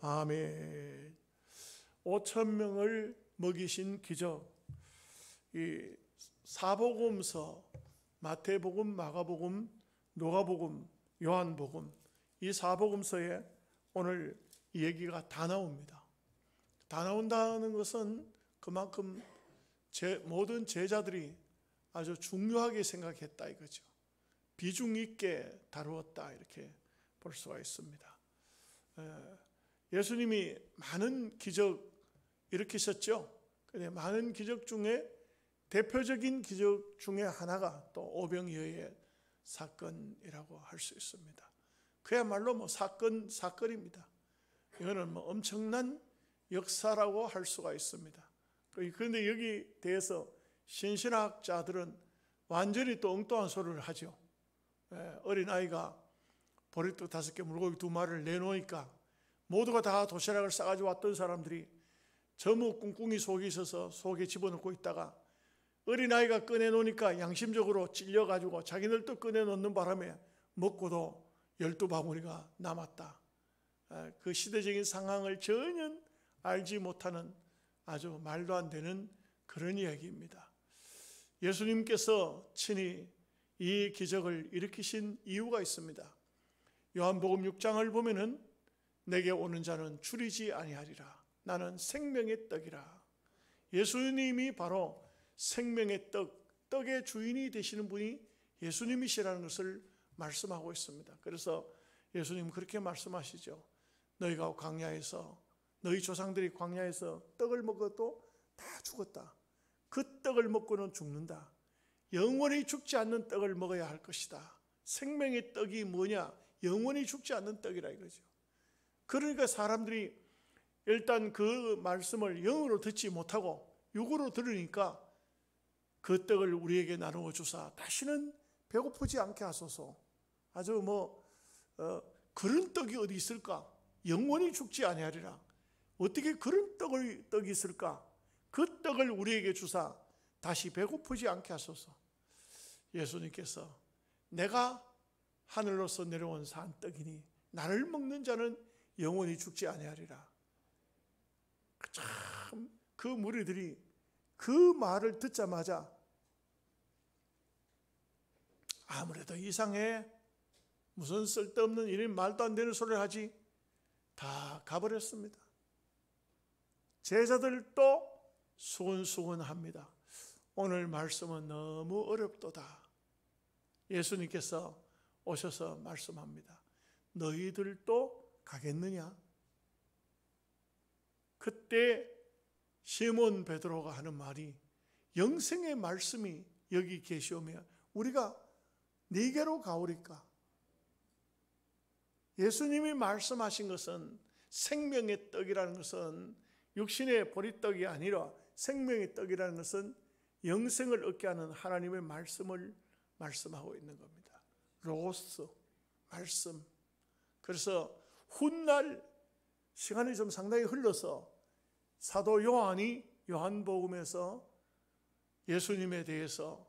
아멘. 5,000명을 먹이신 기적. 이 사복음서, 마태복음, 마가복음, 누가복음, 요한복음, 이 사복음서에 오늘 이 얘기가 다 나옵니다. 다 나온다는 것은 그만큼 모든 제자들이 아주 중요하게 생각했다 이거죠. 비중 있게 다루었다 이렇게 볼 수가 있습니다. 예수님이 많은 기적 일으키셨죠. 근데 많은 기적 중에 대표적인 기적 중에 하나가 또 오병이어의 사건이라고 할 수 있습니다. 그야말로 사건입니다. 이거는 엄청난 역사라고 할 수가 있습니다. 그런데 여기 대해서 신신학자들은 완전히 또 엉뚱한 소리를 하죠. 어린아이가 보리떡 5개, 물고기 2마리를 내놓으니까 모두가 다 도시락을 싸가지고 왔던 사람들이 전부 꿍꿍이 속에 있어서 속에 집어넣고 있다가 어린아이가 꺼내놓으니까 양심적으로 찔려가지고 자기들도 꺼내놓는 바람에 먹고도 12바구니가 남았다. 그 시대적인 상황을 전혀 알지 못하는 아주 말도 안 되는 그런 이야기입니다. 예수님께서 친히 이 기적을 일으키신 이유가 있습니다. 요한복음 6장을 보면은 내게 오는 자는 줄이지 아니하리라. 나는 생명의 떡이라. 예수님이 바로 생명의 떡의 주인이 되시는 분이 예수님이시라는 것을 말씀하고 있습니다. 그래서 예수님 그렇게 말씀하시죠. 너희가 광야에서 너희 조상들이 광야에서 떡을 먹어도 다 죽었다. 그 떡을 먹고는 죽는다. 영원히 죽지 않는 떡을 먹어야 할 것이다. 생명의 떡이 뭐냐? 영원히 죽지 않는 떡이라 이거죠. 그러니까 사람들이 일단 그 말씀을 영으로 듣지 못하고 육으로 들으니까 그 떡을 우리에게 나누어 주사 다시는 배고프지 않게 하소서. 아주 그런 떡이 어디 있을까? 영원히 죽지 아니하리라. 어떻게 그런 떡이 있을까? 그 떡을 우리에게 주사 다시 배고프지 않게 하소서. 예수님께서 내가 하늘로서 내려온 산 떡이니 나를 먹는 자는 영원히 죽지 아니하리라. 참 그 무리들이 그 말을 듣자마자 아무래도 이상해. 무슨 쓸데없는 이런 말도 안 되는 소리를 하지. 다 가버렸습니다. 제자들도 수근수근합니다. 오늘 말씀은 너무 어렵도다. 예수님께서 오셔서 말씀합니다. 너희들도 가겠느냐? 그때 시몬 베드로가 하는 말이 영생의 말씀이 여기 계시오며 우리가 네게로 가오리까? 예수님이 말씀하신 것은 생명의 떡이라는 것은 육신의 보리떡이 아니라 생명의 떡이라는 것은 영생을 얻게 하는 하나님의 말씀을 말씀하고 있는 겁니다. 로고스, 말씀. 그래서 훗날 시간이 좀 상당히 흘러서 사도 요한이 요한복음에서 예수님에 대해서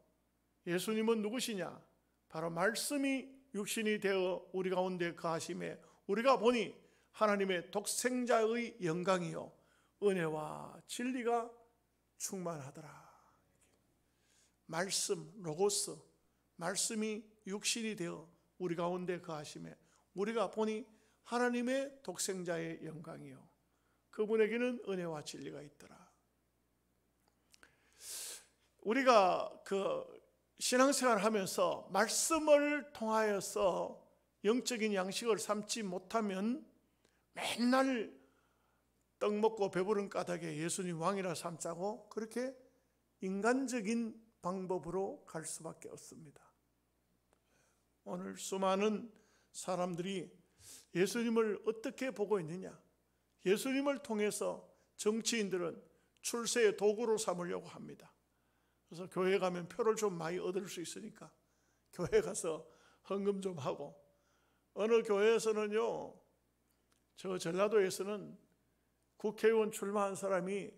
예수님은 누구시냐? 바로 말씀이 육신이 되어 우리 가운데 거하심에 우리가 보니 하나님의 독생자의 영광이요 은혜와 진리가 충만하더라. 말씀, 로고스, 말씀이 육신이 되어 우리 가운데 거하심에 우리가 보니 하나님의 독생자의 영광이요 그분에게는 은혜와 진리가 있더라. 우리가 신앙생활을 하면서 말씀을 통하여서 영적인 양식을 삼지 못하면 맨날 떡 먹고 배부른 까닭에 예수님 왕이라 삼자고 그렇게 인간적인 방법으로 갈 수밖에 없습니다. 오늘 수많은 사람들이 예수님을 어떻게 보고 있느냐? 예수님을 통해서 정치인들은 출세의 도구로 삼으려고 합니다. 그래서 교회 가면 표를 좀 많이 얻을 수 있으니까 교회 가서 헌금 좀 하고 어느 교회에서는요, 저 전라도에서는 국회의원 출마한 사람이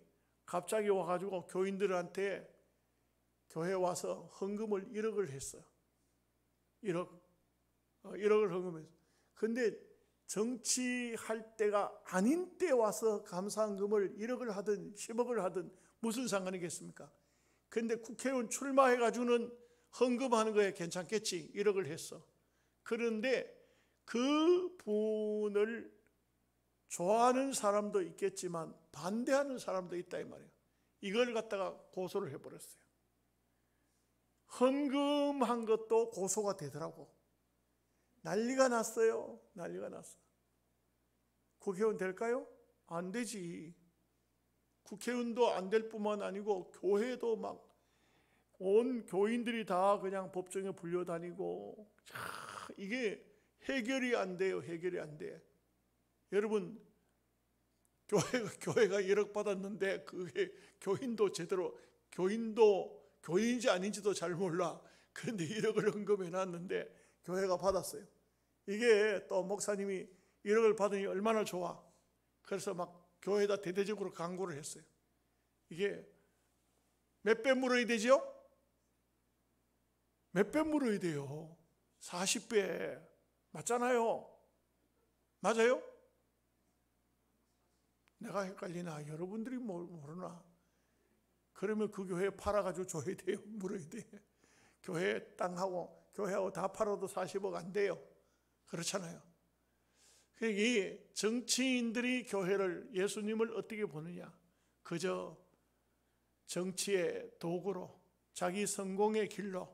갑자기 와가지고 교인들한테 교회에 와서 헌금을 1억을 했어요. 1억을 헌금했어요. 근데 정치할 때가 아닌 때 와서 감사헌금을 1억을 하든 10억을 하든 무슨 상관이겠습니까? 근데 국회의원 출마해가지고는 헌금하는 거에 괜찮겠지, 1억을 했어. 그런데 그 분을 좋아하는 사람도 있겠지만 반대하는 사람도 있다 이 말이에요. 이걸 갖다가 고소를 해버렸어요. 헌금한 것도 고소가 되더라고. 난리가 났어요. 난리가 났어. 국회의원 될까요? 안 되지. 국회의원도 안 될 뿐만 아니고 교회도 막 온 교인들이 다 그냥 법정에 불려다니고, 이게 해결이 안 돼요. 해결이 안 돼. 여러분, 교회가 1억 받았는데 그게 교인도 제대로, 교인인지 아닌지도 잘 몰라. 그런데 1억을 헌금해 놨는데 교회가 받았어요. 이게 또 목사님이 1억을 받으니 얼마나 좋아. 그래서 막 교회에다 대대적으로 광고를 했어요. 이게 몇 배 물어야 되죠? 몇 배 물어야 돼요? 40배. 맞잖아요. 맞아요? 내가 헷갈리나? 여러분들이 모르나? 그러면 그 교회 팔아가지고 줘야 돼요? 물어야 돼. 교회 땅하고 교회하고 다 팔아도 40억 안 돼요. 그렇잖아요. 이 정치인들이 교회를, 예수님을 어떻게 보느냐? 그저 정치의 도구로, 자기 성공의 길로.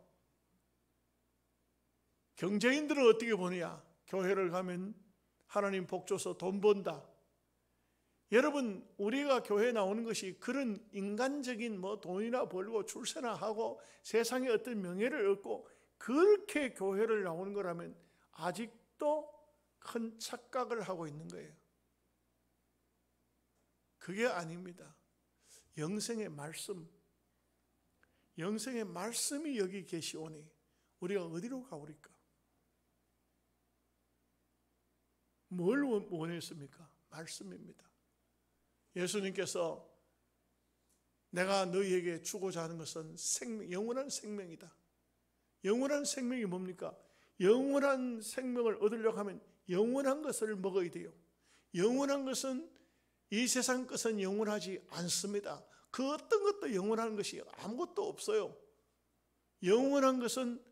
경제인들은 어떻게 보느냐? 교회를 가면 하나님 복 줘서 돈 번다. 여러분, 우리가 교회에 나오는 것이 그런 인간적인 돈이나 벌고 출세나 하고 세상에 어떤 명예를 얻고 그렇게 교회를 나오는 거라면 아직도 큰 착각을 하고 있는 거예요. 그게 아닙니다. 영생의 말씀이 여기 계시오니 우리가 어디로 가오리까? 뭘 원했습니까? 말씀입니다. 예수님께서 내가 너희에게 주고자 하는 것은 영원한 생명이다. 영원한 생명이 뭡니까? 영원한 생명을 얻으려고 하면 영원한 것을 먹어야 돼요. 영원한 것은 이 세상 것은 영원하지 않습니다. 그 어떤 것도 영원한 것이 아무것도 없어요. 영원한 것은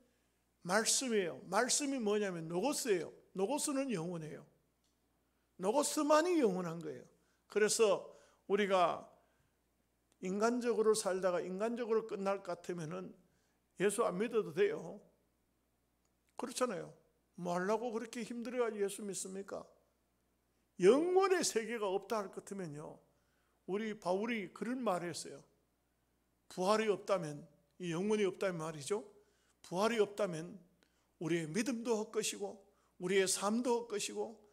말씀이에요. 말씀이 뭐냐면 노고스예요. 노고스는 영원해요. 노고스만이 영원한 거예요. 그래서 우리가 인간적으로 살다가 인간적으로 끝날 것 같으면은 예수 안 믿어도 돼요. 그렇잖아요. 뭐 하려고 그렇게 힘들어야 예수 믿습니까? 영원의 세계가 없다 할 것 같으면요, 우리 바울이 그런 말을 했어요. 부활이 없다면, 이 영원이 없다면 말이죠, 부활이 없다면 우리의 믿음도 헛것이고 우리의 삶도 헛것이고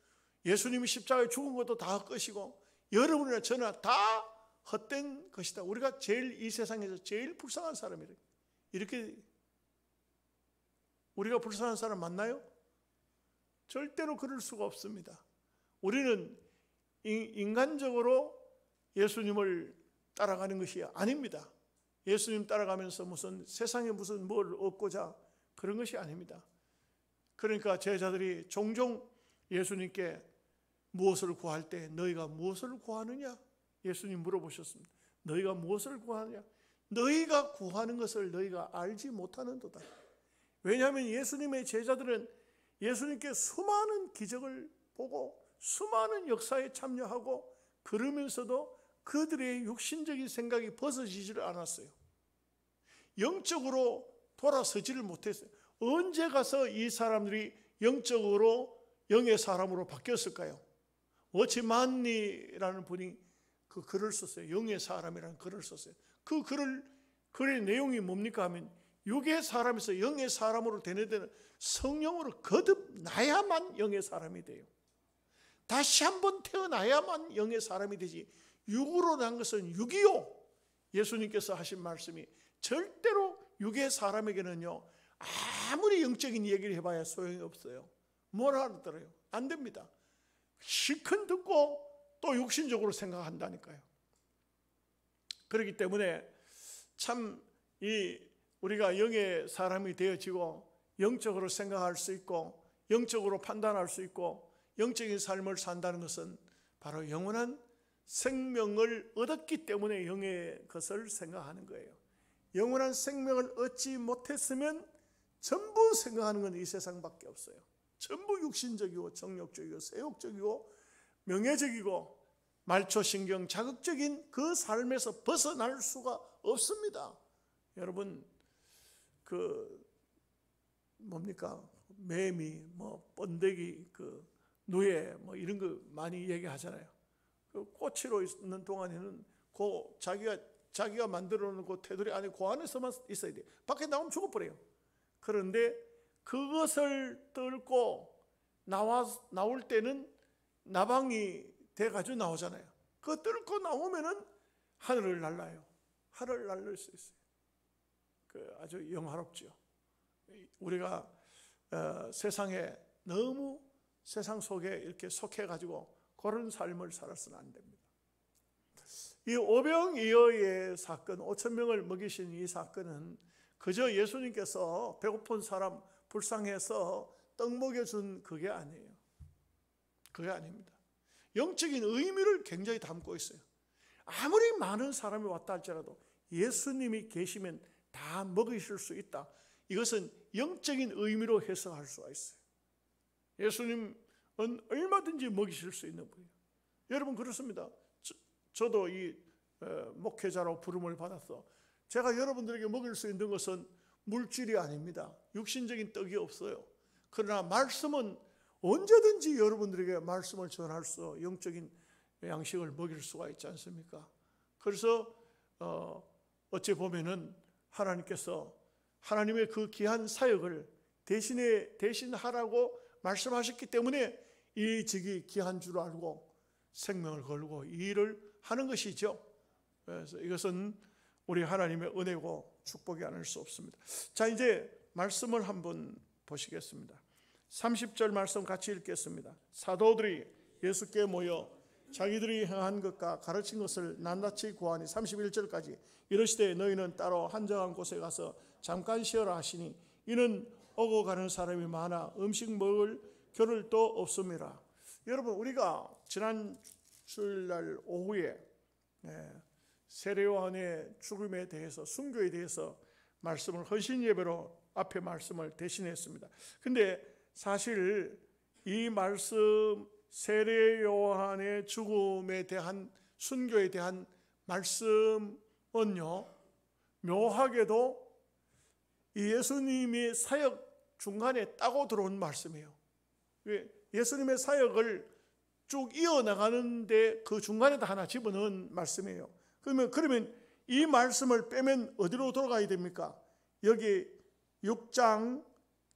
예수님이 십자가에 죽은 것도 다 헛것이고 여러분이나 저나 다 헛된 것이다. 우리가 제일 이 세상에서 제일 불쌍한 사람이래. 이렇게 우리가 불쌍한 사람 맞나요? 절대로 그럴 수가 없습니다. 우리는 인간적으로 예수님을 따라가는 것이 아닙니다. 예수님 따라가면서 무슨 세상에 무슨 뭘 얻고자 그런 것이 아닙니다. 그러니까 제자들이 종종 예수님께 무엇을 구할 때 너희가 무엇을 구하느냐? 예수님 물어보셨습니다. 너희가 무엇을 구하느냐? 너희가 구하는 것을 너희가 알지 못하는도다. 왜냐하면 예수님의 제자들은 예수님께 수많은 기적을 보고 수많은 역사에 참여하고 그러면서도 그들의 육신적인 생각이 벗어지지를 않았어요. 영적으로 돌아서지를 못했어요. 언제 가서 이 사람들이 영적으로 영의 사람으로 바뀌었을까요? 워치만니라는 분이 그 글을 썼어요. 영의 사람이라는 글을 썼어요. 그 글의 내용이 뭡니까 하면 육의 사람에서 영의 사람으로 되는 데는 성령으로 거듭나야만 영의 사람이 돼요. 다시 한번 태어나야만 영의 사람이 되지, 육으로 난 것은 육이요. 예수님께서 하신 말씀이 절대로 육의 사람에게는요, 아무리 영적인 얘기를 해봐야 소용이 없어요. 뭘 하더라요? 안 됩니다. 실컷 듣고 또 육신적으로 생각한다니까요. 그렇기 때문에 참 우리가 영의 사람이 되어지고 영적으로 생각할 수 있고 영적으로 판단할 수 있고 영적인 삶을 산다는 것은 바로 영원한 생명을 얻었기 때문에 영의 것을 생각하는 거예요. 영원한 생명을 얻지 못했으면 전부 생각하는 건 이 세상밖에 없어요. 전부 육신적이고 정욕적이고 세욕적이고 명예적이고 말초신경 자극적인 그 삶에서 벗어날 수가 없습니다. 여러분, 매미, 번데기, 누에 이런 거 많이 얘기하잖아요. 꼬치로 있는 동안에는 자기가 만들어 놓은 그 테두리 안에 그 안에서만 있어야 돼. 밖에 나오면 죽어버려요. 그런데 그것을 뚫고 나올 때는 나방이 돼가지고 나오잖아요. 그거 뚫고 나오면은 하늘을 날라요. 하늘을 날릴 수 있어요. 아주 영화롭죠. 우리가 세상에 너무 세상 속에 이렇게 속해가지고 그런 삶을 살아서는 안 됩니다. 이 오병이어의 사건, 5,000명을 먹이신 이 사건은 그저 예수님께서 배고픈 사람 불쌍해서 떡 먹여준 그게 아니에요. 그게 아닙니다. 영적인 의미를 굉장히 담고 있어요. 아무리 많은 사람이 왔다 할지라도 예수님이 계시면 다 먹이실 수 있다. 이것은 영적인 의미로 해석할 수가 있어요. 예수님은 얼마든지 먹이실 수 있는 분이에요. 여러분, 그렇습니다. 저도 이 목회자로 부름을 받아서 제가 여러분들에게 먹일 수 있는 것은 물질이 아닙니다. 육신적인 떡이 없어요. 그러나 말씀은 언제든지 여러분들에게 말씀을 전할 수, 영적인 양식을 먹일 수가 있지 않습니까? 그래서 어찌 보면은 하나님께서 하나님의 그 귀한 사역을 대신하라고 말씀하셨기 때문에 이 직이 귀한 줄 알고 생명을 걸고 이 일을 하는 것이죠. 그래서 이것은 우리 하나님의 은혜고 축복이 아닐 수 없습니다. 자, 이제 말씀을 한번 보시겠습니다. 30절 말씀 같이 읽겠습니다. 사도들이 예수께 모여 자기들이 행한 것과 가르친 것을 낱낱이 고하니 31절까지 이르시되 너희는 따로 한정한 곳에 가서 잠깐 쉬어라 하시니 이는 오고 가는 사람이 많아 음식 먹을 겨를도 없음이라. 여러분, 우리가 지난 주일날 오후에 세례요한의 죽음에 대해서, 순교에 대해서 말씀을 헌신 예배로 앞에 말씀을 대신했습니다. 근데 사실 이 말씀, 세례요한의 죽음에 대한, 순교에 대한 말씀은요, 묘하게도 이 예수님이 사역 중간에 따고 들어온 말씀이에요. 예수님의 사역을 쭉 이어나가는데 그 중간에다 하나 집어넣은 말씀이에요. 그러면 이 말씀을 빼면 어디로 돌아가야 됩니까? 여기 6장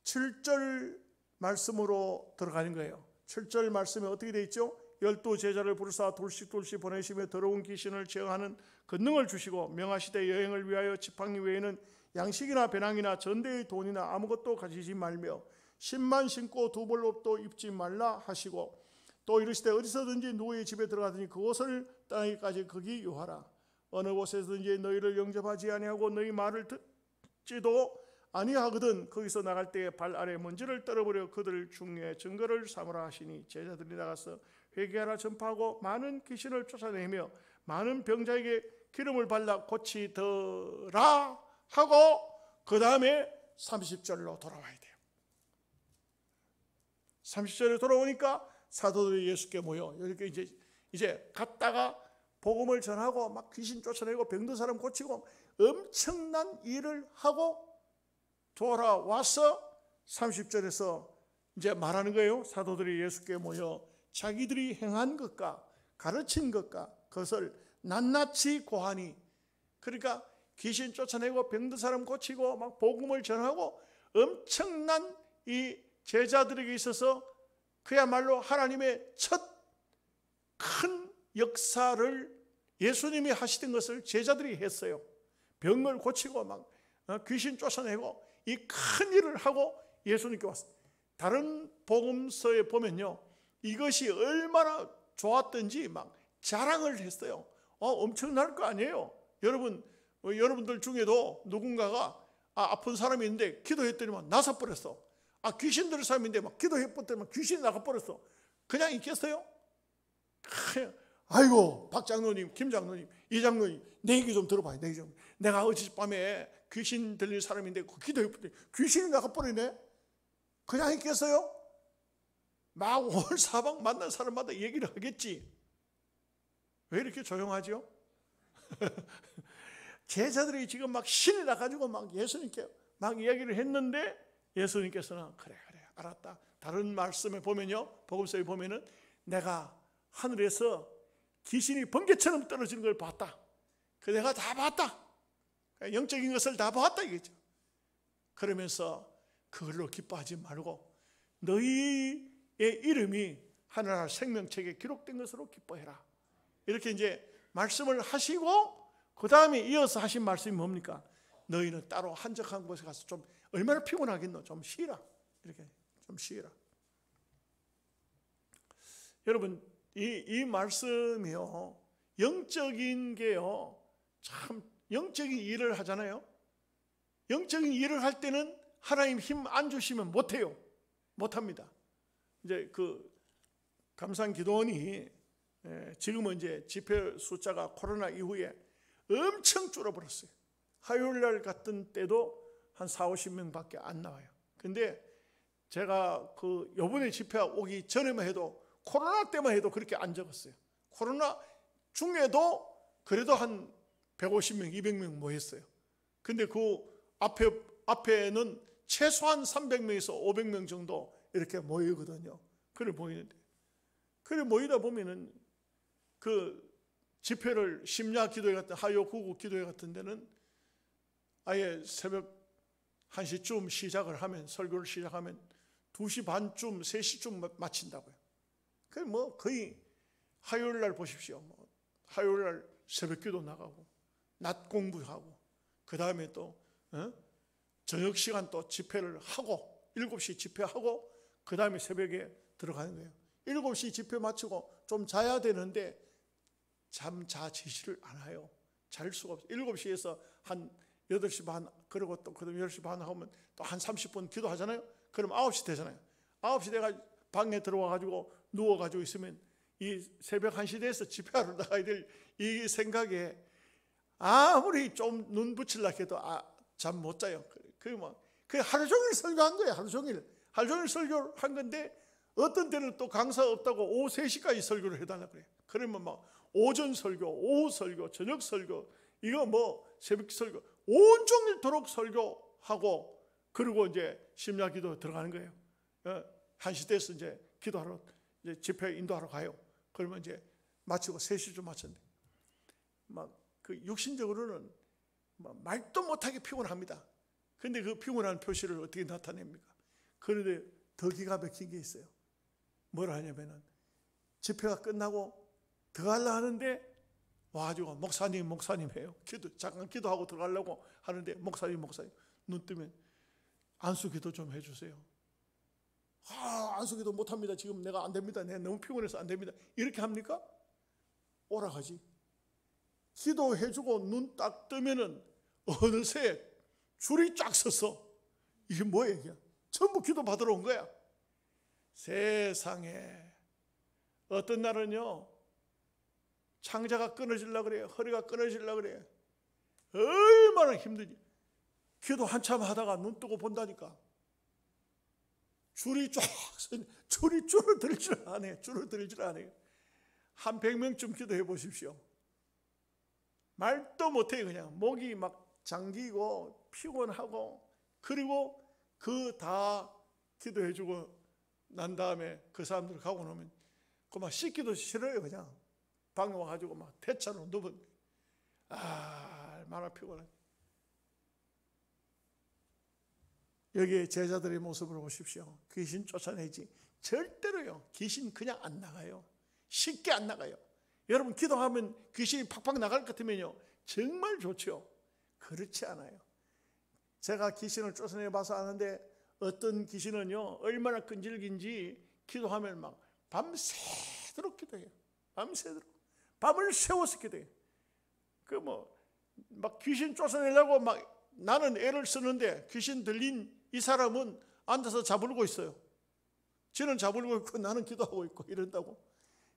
7절 말씀으로 들어가는 거예요. 7절 말씀에 어떻게 되어 있죠? 12 제자를 부르사 둘씩 보내시며 더러운 귀신을 제어하는 권능을 주시고 명하시되 여행을 위하여 지팡이 외에는 양식이나 배낭이나 전대의 돈이나 아무것도 가지지 말며 신만 신고 두 벌 옷도 입지 말라 하시고 또 이르시되 어디서든지 누구의 집에 들어가더니 그곳을 떠나기까지 거기 유하라. 어느 곳에서든지 너희를 영접하지 아니하고 너희 말을 듣지도 아니하거든 거기서 나갈 때에 발 아래 먼지를 떨어버려 그들 중에 증거를 삼으라 하시니 제자들이 나가서 회개하라 전파하고 많은 귀신을 쫓아내며 많은 병자에게 기름을 발라 고치더라 하고 그 다음에 30절로 돌아와야 돼요. 30절에 돌아오니까 사도들이 예수께 모여 이렇게 이제 갔다가 복음을 전하고 막 귀신 쫓아내고 병든 사람 고치고 엄청난 일을 하고 돌아와서 30절에서 이제 말하는 거예요. 사도들이 예수께 모여 자기들이 행한 것과 가르친 것과 그것을 낱낱이 고하니, 그러니까 귀신 쫓아내고 병든 사람 고치고 막 복음을 전하고 엄청난 이 제자들에게 있어서 그야말로 하나님의 첫 큰 역사를 예수님이 하시던 것을 제자들이 했어요. 병을 고치고 막 귀신 쫓아내고 이 큰 일을 하고 예수님께 왔어요. 다른 복음서에 보면요, 이것이 얼마나 좋았던지 막 자랑을 했어요. 엄청날 거 아니에요. 여러분들 중에도 누군가가 아픈 사람이 있는데 기도했더니만 나서 버렸어. 귀신 들은 사람인데 막 기도했더니만 귀신이 나가 버렸어. 그냥 있겠어요? 아이고 박 장로님, 김 장로님, 이 장로님 내 얘기 좀 들어봐요. 내 얘기 좀. 내가 어젯밤에 귀신 들린 사람인데 기도했더니 귀신이 나가버리네. 그냥 있겠어요? 막 올 사방 만난 사람마다 얘기를 하겠지. 왜 이렇게 조용하죠? 제자들이 지금 막 신이 나가지고 막 예수님께 막 이야기를 했는데 예수님께서는 그래 알았다. 다른 말씀에 보면요, 복음서에 보면은 내가 하늘에서 귀신이 번개처럼 떨어지는 걸 봤다. 그 내가 다 봤다. 영적인 것을 다 봤다 이거죠. 그러면서 그걸로 기뻐하지 말고 너희의 이름이 하늘나라 생명책에 기록된 것으로 기뻐해라. 이렇게 이제 말씀을 하시고 그 다음에 이어서 하신 말씀이 뭡니까? 너희는 따로 한적한 곳에 가서 좀 얼마나 피곤하겠노? 좀 쉬라. 이렇게 좀 쉬라. 여러분 이 말씀이요, 영적인 게요, 참 영적인 일을 하잖아요. 영적인 일을 할 때는 하나님 힘 안 주시면 못해요. 못합니다. 이제 그 감산 기도원이 지금은 이제 집회 숫자가 코로나 이후에 엄청 줄어버렸어요. 화요일 날 같은 때도 한 40-50명밖에 안 나와요. 근데 제가 그 요번에 집회 오기 전에만 해도 코로나 때만 해도 그렇게 안 적었어요. 코로나 중에도 그래도 한 150명, 200명 모였어요. 근데 그 앞에는 최소한 300명에서 500명 정도 이렇게 모이거든요. 그래 모이는데, 그래 모이다 보면은 그 집회를 심야 기도회 같은, 하요 구구 기도회 같은 데는 아예 새벽 1시쯤 시작을 하면, 설교를 시작하면 2시 반쯤, 3시쯤 마친다고요. 그 뭐 거의 화요일 날 보십시오. 뭐 화요일 날 새벽 기도 나가고 낮 공부하고 그 다음에 또 저녁 시간 또 집회를 하고 7시 집회하고 그 다음에 새벽에 들어가는 거예요. 7시 집회 마치고 좀 자야 되는데 잠자지시를 않아요. 잘 수가 없어요. 7시에서 한 8시 반, 그리고 또 그다음 10시 반 하면 또 한 30분 기도하잖아요. 그럼 9시 되잖아요. 9시 내가 방에 들어와가지고 누워가지고 있으면 이 새벽 1시 돼서 집회하러 나가야 될 이 생각에 아무리 좀 눈 붙이려고 해도 잠 못 자요. 그 하루 종일 설교한 거예요. 하루 종일 설교를 한 건데 어떤 때는 또 강사 없다고 오후 3시까지 설교를 해달라고 그래요. 그러면 막 오전 설교, 오후 설교, 저녁 설교, 이거 뭐 새벽 설교, 온종일도록 설교하고 그리고 이제 심야 기도 들어가는 거예요. 1시 돼서 이제 기도하러, 이제 집회 인도하러 가요. 그러면 이제 마치고 3시쯤 마쳤는데 막 그 육신적으로는 말도 못하게 피곤합니다. 근데 그 피곤한 표시를 어떻게 나타냅니까? 그런데 더 기가 막힌 게 있어요. 뭘 하냐면은 집회가 끝나고 들어가려 하는데 와가지고 목사님 해요. 잠깐 기도하고 들어가려고 하는데 목사님 눈 뜨면 안수기도 좀 해주세요. 안수기도 못합니다. 지금 내가 안 됩니다. 내가 너무 피곤해서 안 됩니다. 이렇게 합니까? 오락하지. 기도해주고 눈 딱 뜨면은 어느새 줄이 쫙 서서 이게 뭐예요? 이게? 전부 기도 받으러 온 거야. 세상에 어떤 날은요 창자가 끊어지려고 그래요. 허리가 끊어지려고 그래요. 얼마나 힘든지. 기도 한참 하다가 눈 뜨고 본다니까 줄이 쫙 줄어들 줄 아네요. 줄어들 줄 아네요. 한 100명쯤 기도해 보십시오. 말도 못해요. 그냥 목이 막 잠기고 피곤하고, 그리고 그 다 기도해주고 난 다음에 그 사람들 가고 나면 그만 씻기도 싫어요. 그냥 방에 와가지고 막 대차로 누워. 얼마나 피곤해. 여기 제자들의 모습을 보십시오. 귀신 쫓아내지. 절대로요. 귀신 그냥 안 나가요. 쉽게 안 나가요. 여러분 기도하면 귀신이 팍팍 나갈 것 같으면요 정말 좋죠. 그렇지 않아요. 제가 귀신을 쫓아내 봐서 아는데 어떤 귀신은요 얼마나 끈질긴지 기도하면 막 밤새도록 기도해요. 밤새도록 밤을 새워서 기도해요. 그 막 귀신 쫓아내려고 막 나는 애를 쓰는데 귀신 들린 이 사람은 앉아서 자부르고 있어요. 지는 잡으려고 있고 나는 기도하고 있고 이런다고.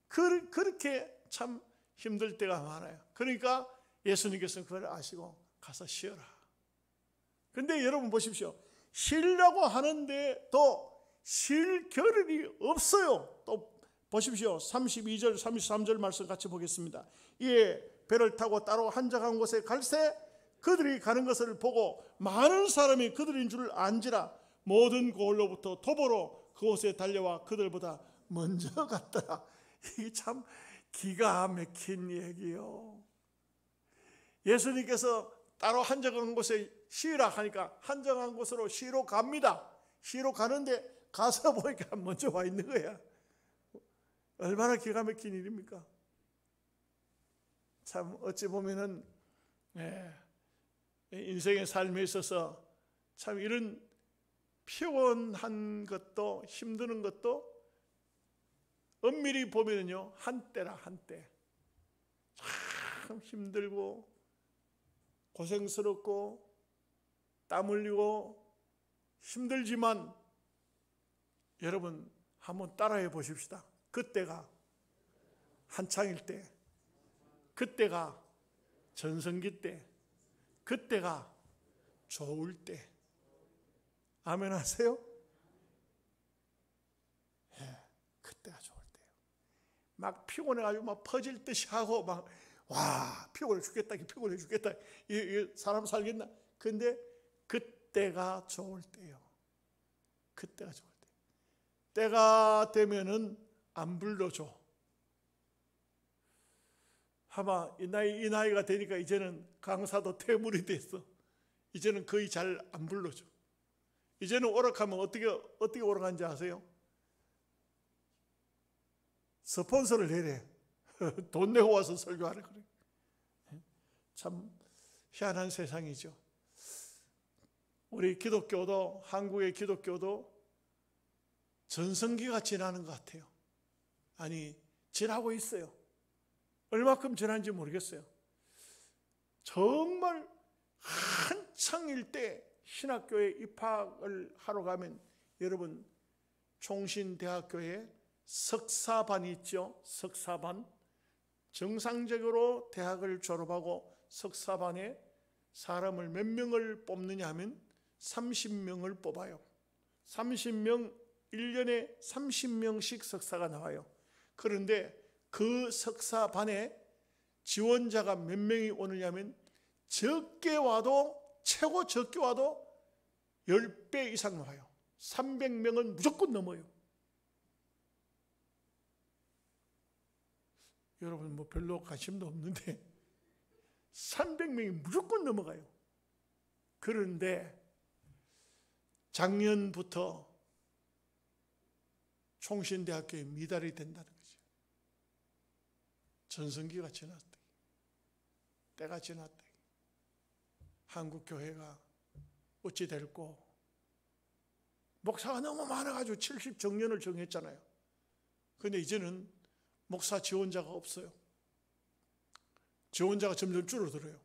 그렇게 참 힘들 때가 많아요. 그러니까 예수님께서는 그걸 아시고 가서 쉬어라. 근데 여러분 보십시오. 쉬려고 하는데 또 쉴 겨를이 없어요. 또 보십시오. 32절 33절 말씀 같이 보겠습니다. 이에 배를 타고 따로 한적한 곳에 갈새 그들이 가는 것을 보고 많은 사람이 그들인 줄 안지라 모든 고을로부터 도보로 그곳에 달려와 그들보다 먼저 갔더라. 이게 참 기가 막힌 얘기요. 예수님께서 따로 한적한 곳에 쉬라 하니까 한적한 곳으로 쉬러 갑니다. 쉬러 가는데 가서 보니까 먼저 와 있는 거야. 얼마나 기가 막힌 일입니까? 참 어찌 보면은 인생의 삶에 있어서 참 이런 피곤한 것도 힘드는 것도 엄밀히 보면은요 한때라 한때. 참 힘들고 고생스럽고 땀 흘리고 힘들지만 여러분 한번 따라해 보십시다. 그때가 한창일 때, 그때가 전성기 때, 그때가 좋을 때. 아멘 하세요? 그때가 좋을 때요. 막 피곤해가지고 막 퍼질 듯이 하고 막 와 피곤해 죽겠다, 피곤해 죽겠다. 이 사람 살겠나? 근데 그때가 좋을 때요. 그때가 좋을 때. 때가 되면은 안 불러줘. 아마 이 나이가 되니까 이제는 강사도 퇴물이 됐어. 이제는 거의 잘 안 불러줘. 이제는 오락하면 어떻게 오락하는지 아세요? 스폰서를 내래. 돈 내고 와서 설교하라 그래. 참 희한한 세상이죠. 우리 기독교도, 한국의 기독교도 전성기가 지나는 것 같아요. 아니 지나고 있어요. 얼마큼 지난지 모르겠어요. 정말 한창일 때 신학교에 입학을 하러 가면 여러분 총신대학교에 석사반이 있죠. 석사반. 정상적으로 대학을 졸업하고 석사반에 사람을 몇 명을 뽑느냐 하면 30명을 뽑아요. 30명, 1년에 30명씩 석사가 나와요. 그런데 그 석사반에 지원자가 몇 명이 오느냐 하면 적게 와도 최고 적게 와도 10배 이상 나와요. 300명은 무조건 넘어요. 여러분 뭐 별로 관심도 없는데 300명이 무조건 넘어가요. 그런데 작년부터 총신대학교에 미달이 된다는 거죠. 전성기가 지났다. 때가 지났다. 한국교회가 어찌 될꼬. 목사가 너무 많아가지고 70 정년을 정했잖아요. 그런데 이제는 목사 지원자가 없어요. 지원자가 점점 줄어들어요.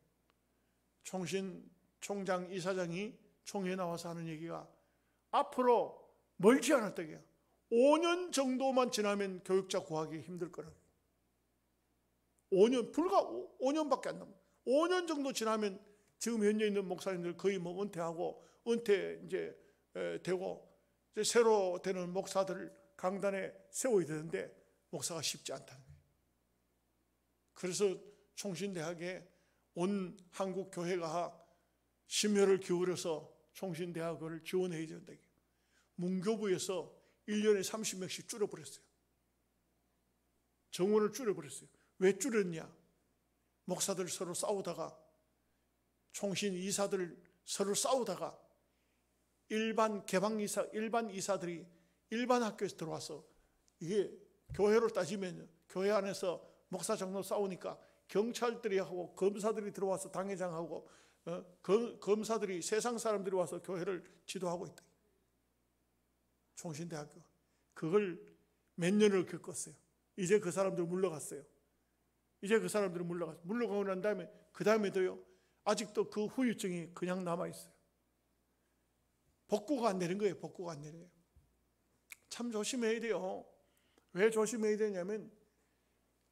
총장 이사장이 총회에 나와서 하는 얘기가 앞으로 멀지 않았다고요. 5년 정도만 지나면 교육자 구하기 힘들 거라고. 5년, 불과 5년밖에 안 남아요. 5년 정도 지나면 지금 현재 있는 목사님들 거의 뭐 은퇴하고 은퇴 이제 되고 이제 새로 되는 목사들 강단에 세워야 되는데 목사가 쉽지 않다는 거예요. 그래서 총신대학에 온 한국 교회가 심혈을 기울여서 총신대학을 지원해야 된다. 문교부에서 1년에 30명씩 줄여버렸어요. 정원을 줄여버렸어요. 왜 줄였냐? 목사들 서로 싸우다가 총신 이사들 서로 싸우다가 일반 이사들이 일반 학교에서 들어와서 이게 교회로 따지면 교회 안에서 목사 장로 싸우니까 경찰들이 하고 검사들이 들어와서 당회장하고 검사들이 세상 사람들이 와서 교회를 지도하고 있다. 총신대학교. 그걸 몇 년을 겪었어요. 이제 그 사람들 물러갔어요. 이제 그 사람들은 물러갔어요. 물러가고 난 다음에 그 다음에도요. 아직도 그 후유증이 그냥 남아있어요. 복구가 안 되는 거예요. 복구가 안 되는 거예요. 참 조심해야 돼요. 왜 조심해야 되냐면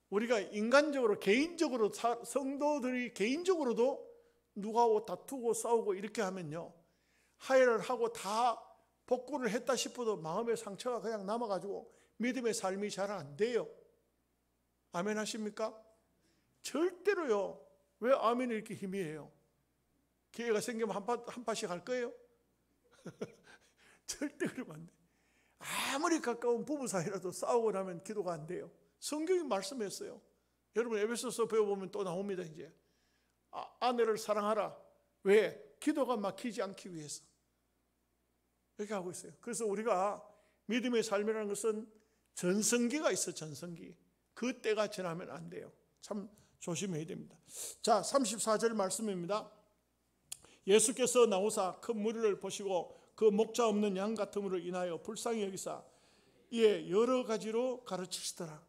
우리가 인간적으로 개인적으로 성도들이 개인적으로도 누구하고 다투고 싸우고 이렇게 하면요, 화해를 하고 다 복구를 했다 싶어도 마음의 상처가 그냥 남아가지고 믿음의 삶이 잘 안 돼요. 아멘 하십니까? 절대로요. 왜 아멘이 이렇게 희미해요? 기회가 생기면 한 파씩 할 거예요? 절대 그러면 안 돼. 아무리 가까운 부부 사이라도 싸우고 나면 기도가 안 돼요. 성경이 말씀했어요. 여러분 에베소서 배워보면 또 나옵니다. 이제 아내를 사랑하라. 왜? 기도가 막히지 않기 위해서. 이렇게 하고 있어요. 그래서 우리가 믿음의 삶이라는 것은 전성기가 있어. 전성기. 그 때가 지나면 안 돼요. 참 조심해야 됩니다. 자, 34절 말씀입니다. 예수께서 나오사 큰 무리를 보시고 그 목자 없는 양 같음으로 인하여 불쌍히 여기사 이에 여러 가지로 가르치시더라.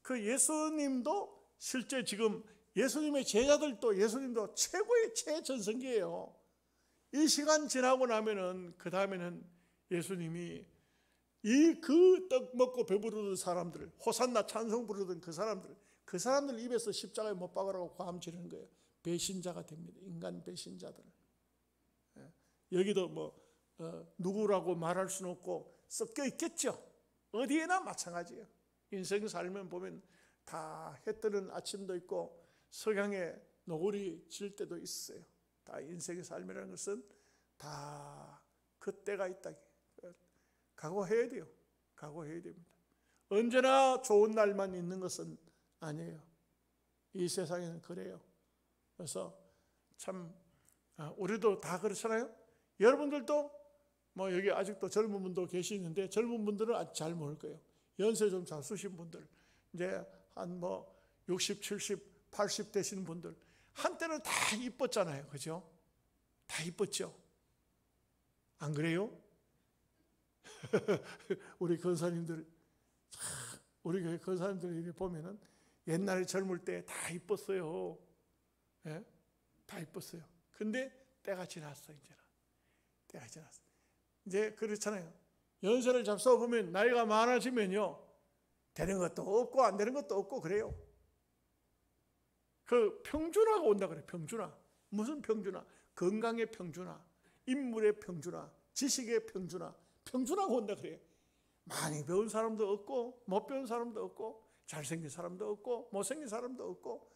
그 예수님도 실제 지금 예수님의 제자들도 예수님도 최고의 최전성기예요. 이 시간 지나고 나면은 그 다음에는 예수님이 이 그 떡 먹고 배부르던 사람들, 호산나 찬송 부르던 그 사람들 입에서 십자가에 못 박으라고 고함 지르는 거예요. 배신자가 됩니다. 인간 배신자들. 여기도 뭐 누구라고 말할 수는 없고 섞여 있겠죠. 어디에나 마찬가지예요. 인생 살면 보면 다 해 뜨는 아침도 있고 석양에 노을이 질 때도 있어요. 다 인생의 삶이라는 것은 다 그때가 있다. 각오해야 돼요. 각오해야 됩니다. 언제나 좋은 날만 있는 것은 아니에요. 이 세상에는 그래요. 그래서 참 우리도 다 그렇잖아요. 여러분들도 뭐 여기 아직도 젊은 분도 계시는데 젊은 분들은 아직 잘 모를 거예요. 연세 좀 잡수신 분들, 이제 한 뭐 60, 70, 80 되시는 분들, 한때는 다 이뻤잖아요. 그죠? 다 이뻤죠? 안 그래요? 우리 권사님들, 우리 교회 권사님들 보면은 옛날에 젊을 때 다 이뻤어요. 예? 다 이뻤어요. 근데 때가 지났어. 이제는 때가 지났어. 이제 그렇잖아요. 연세를 잡숴 보면 나이가 많아지면요, 되는 것도 없고 안 되는 것도 없고 그래요. 그 평준화가 온다 그래요. 평준화. 무슨 평준화? 건강의 평준화, 인물의 평준화, 지식의 평준화. 평준화가 온다 그래요. 많이 배운 사람도 없고 못 배운 사람도 없고 잘생긴 사람도 없고 못생긴 사람도 없고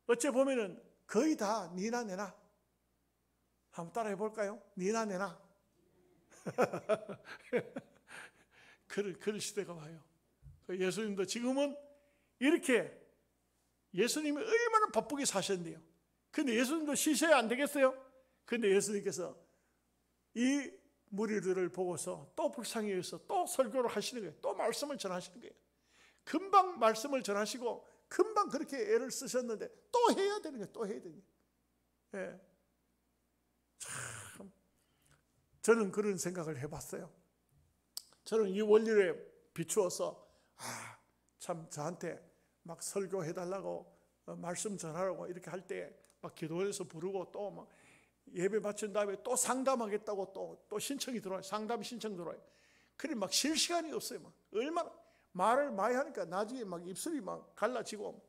어째 보면은 거의 다 니나 내나. 한번 따라해 볼까요? 니나 내나. 그런 시대가 와요. 예수님도 지금은 이렇게 예수님이 얼마나 바쁘게 사셨는데요. 근데 예수님도 쉬셔야 안 되겠어요? 근데 예수님께서 이 무리들을 보고서 또 불쌍히 여기서 또 설교를 하시는 거예요. 또 말씀을 전하시는 거예요. 금방 말씀을 전하시고 금방 그렇게 애를 쓰셨는데 또 해야 되는 거예요. 또 해야 되는 거예요. 예. 참 저는 그런 생각을 해봤어요. 저는 이 원리에 비추어서 참 저한테 막 설교해달라고 말씀 전하라고 이렇게 할 때 막 기도해서 부르고 또 막 예배 마친 다음에 또 상담하겠다고 또 신청이 들어와요. 상담 신청 들어와요. 그래 막 쉴 시간이 없어요. 막 얼마나 말을 많이 하니까 나중에 막 입술이 막 갈라지고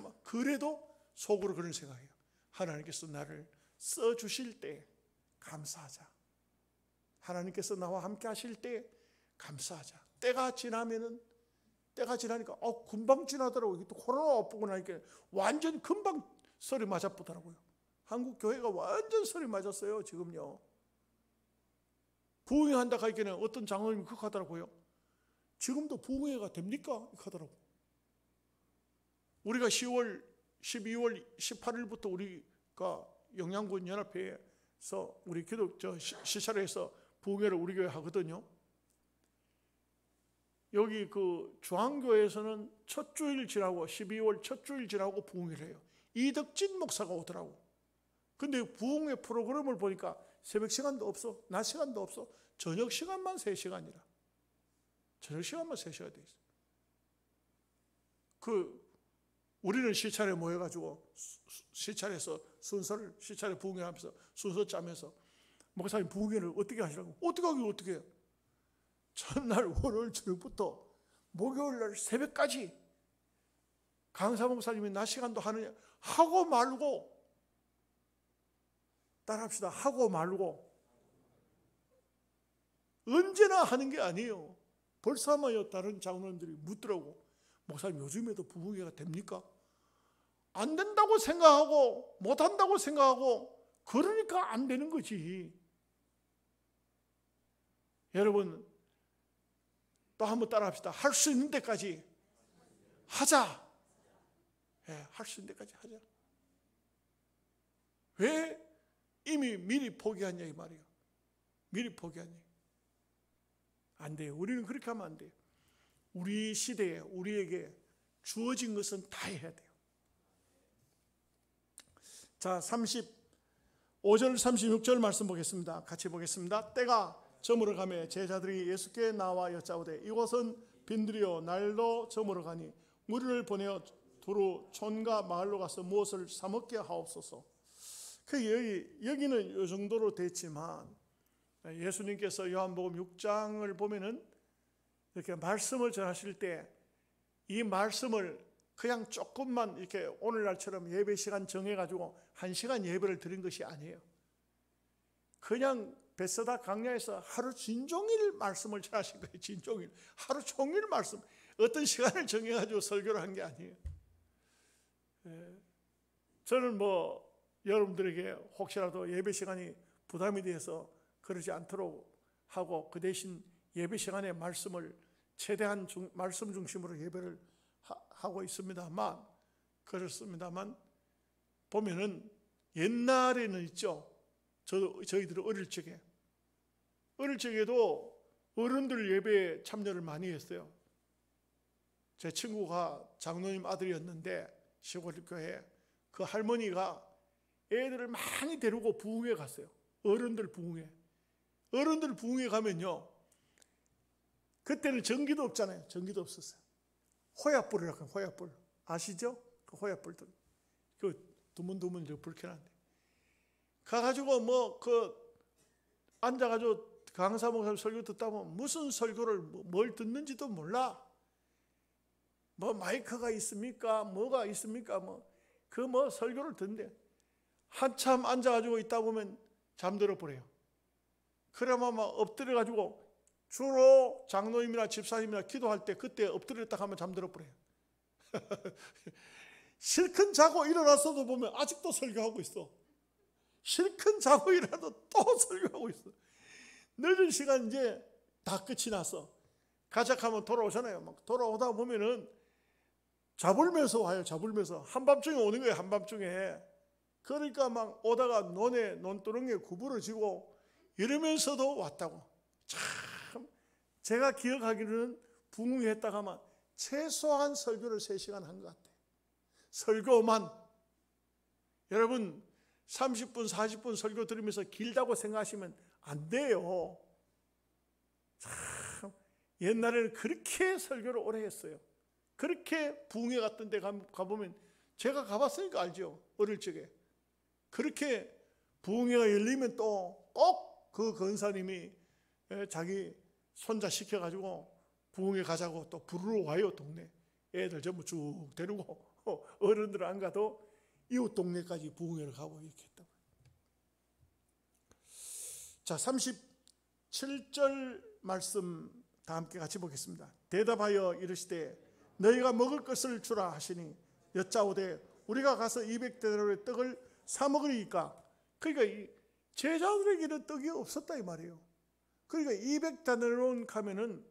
막 그래도 속으로 그런 생각이에요. 하나님께서 나를 써주실 때 감사하자. 하나님께서 나와 함께 하실 때 감사하자. 때가 지나니까 금방 지나더라고요. 또 코로나 와보고 나니까 완전 금방 설이 맞아보더라고요. 한국 교회가 완전 설이 맞았어요. 지금요. 부흥회한다 하기에는 어떤 장로님이 그렇게 하더라고요. 지금도 부흥회가 됩니까? 이렇게 하더라고요. 우리가 12월 18일부터 우리가 영양군 연합회에서 우리 기독 시찰에서 부흥회를 우리 교회 하거든요. 여기 그 중앙교회에서는 첫 주일 지나고 12월 첫 주일 지나고 부흥회를 해요. 이덕진 목사가 오더라고. 근데 부흥회 프로그램을 보니까 새벽 시간도 없어, 낮 시간도 없어, 저녁 시간만 3시간이라. 저녁 시간만 3시간 돼 있어. 우리는 시찰에 모여가지고 시찰에서 순서를 시찰에 부흥회하면서 순서 짜면서 목사님 부흥회를 어떻게 하시라고? 어떻게 하긴 어떻게 해요? 전날 월요일 저녁부터 목요일 날 새벽까지 강사 목사님이 낮 시간도 하느냐 하고 말고 따라합시다. 하고 말고 언제나 하는 게 아니에요. 벌써마요 다른 장로님들이 묻더라고. 목사님 요즘에도 부흥회가 됩니까? 안 된다고 생각하고 못한다고 생각하고 그러니까 안 되는 거지. 여러분 또 한번 따라합시다. 할 수 있는 데까지 하자. 할 수 있는 데까지 하자. 왜 이미 미리 포기하냐 이 말이에요. 미리 포기하냐. 안 돼요. 우리는 그렇게 하면 안 돼요. 우리 시대에 우리에게 주어진 것은 다 해야 돼요. 자, 35절 36절 말씀 보겠습니다. 같이 보겠습니다. 때가 저물어 가매 제자들이 예수께 나와 여짜오되 이곳은 빈들이요 날도 저물어 가니 무리를 보내어 두루 촌과 마을로 가서 무엇을 사 먹게 하옵소서. 여기는 이 정도로 됐지만 예수님께서 요한복음 6장을 보면은 이렇게 말씀을 전하실 때 이 말씀을 그냥 조금만 이렇게 오늘날처럼 예배 시간 정해가지고 1시간 예배를 드린 것이 아니에요. 그냥 베스다 강야에서 하루 진종일 말씀을 전하신 거예요. 진종일 하루 종일 말씀. 어떤 시간을 정해가지고 설교를 한 게 아니에요. 저는 여러분들에게 혹시라도 예배 시간이 부담이 돼서 그러지 않도록 하고 그 대신 예배 시간에 말씀을 최대한 말씀 중심으로 예배를 하고 있습니다만 그렇습니다만 보면은 옛날에는 있죠. 저희들이 어릴 적에도 어른들 예배에 참여를 많이 했어요. 제 친구가 장로님 아들이었는데 시골 교회에 그 할머니가 애들을 많이 데리고 부흥회 갔어요. 어른들 부흥회 가면요. 그때는 전기도 없잖아요. 전기도 없었어요. 호약불이라고 해요. 호약불 아시죠? 그 호약불들 그 두문두문 불켜놨는데 가가지고 앉아가지고 강사 목사님 설교 듣다 보면 무슨 설교를 뭘 듣는지도 몰라. 마이크가 있습니까? 뭐가 있습니까? 설교를 듣는데 한참 앉아가지고 있다 보면 잠들어 버려요. 그러면 엎드려가지고 주로 장로님이나 집사님이나 기도할 때 그때 엎드렸다 하면 잠들어 버려요. 실컷 자고 일어났어도 보면 아직도 설교하고 있어. 실컷 자고 일어나도 또 설교하고 있어. 늦은 시간 이제 다 끝이 나서 가작하면 돌아오잖아요. 돌아오다 보면은 잡으면서 와요. 잡으면서 한밤중에 오는 거예요. 한밤중에. 그러니까 오다가 논두렁에 구부러지고 이러면서도 왔다고. 참 제가 기억하기로는 부흥회 했다가 하면 최소한 설교를 3시간 한 것 같아요. 설교만. 여러분 30분 40분 설교 들으면서 길다고 생각하시면 안 돼요. 참 옛날에는 그렇게 설교를 오래 했어요. 그렇게 부흥회 같은 데 가보면 제가 가봤으니까 알죠. 어릴 적에. 그렇게 부흥회가 열리면 또 꼭 그 권사님이 자기 손자 시켜가지고 부흥회 가자고 또 부르러 와요. 동네 애들 전부 쭉 데리고 어른들 안 가도 이웃 동네까지 부흥회를 가고 이렇게 했다고. 자, 37절 말씀 다 함께 같이 보겠습니다. 대답하여 이르시되 너희가 먹을 것을 주라 하시니 여짜오되 우리가 가서 200데나리온의 떡을 사 먹으리이까. 그러니까 이 제자들에게는 떡이 없었다 이 말이에요. 그러니까 200데나리온 가면은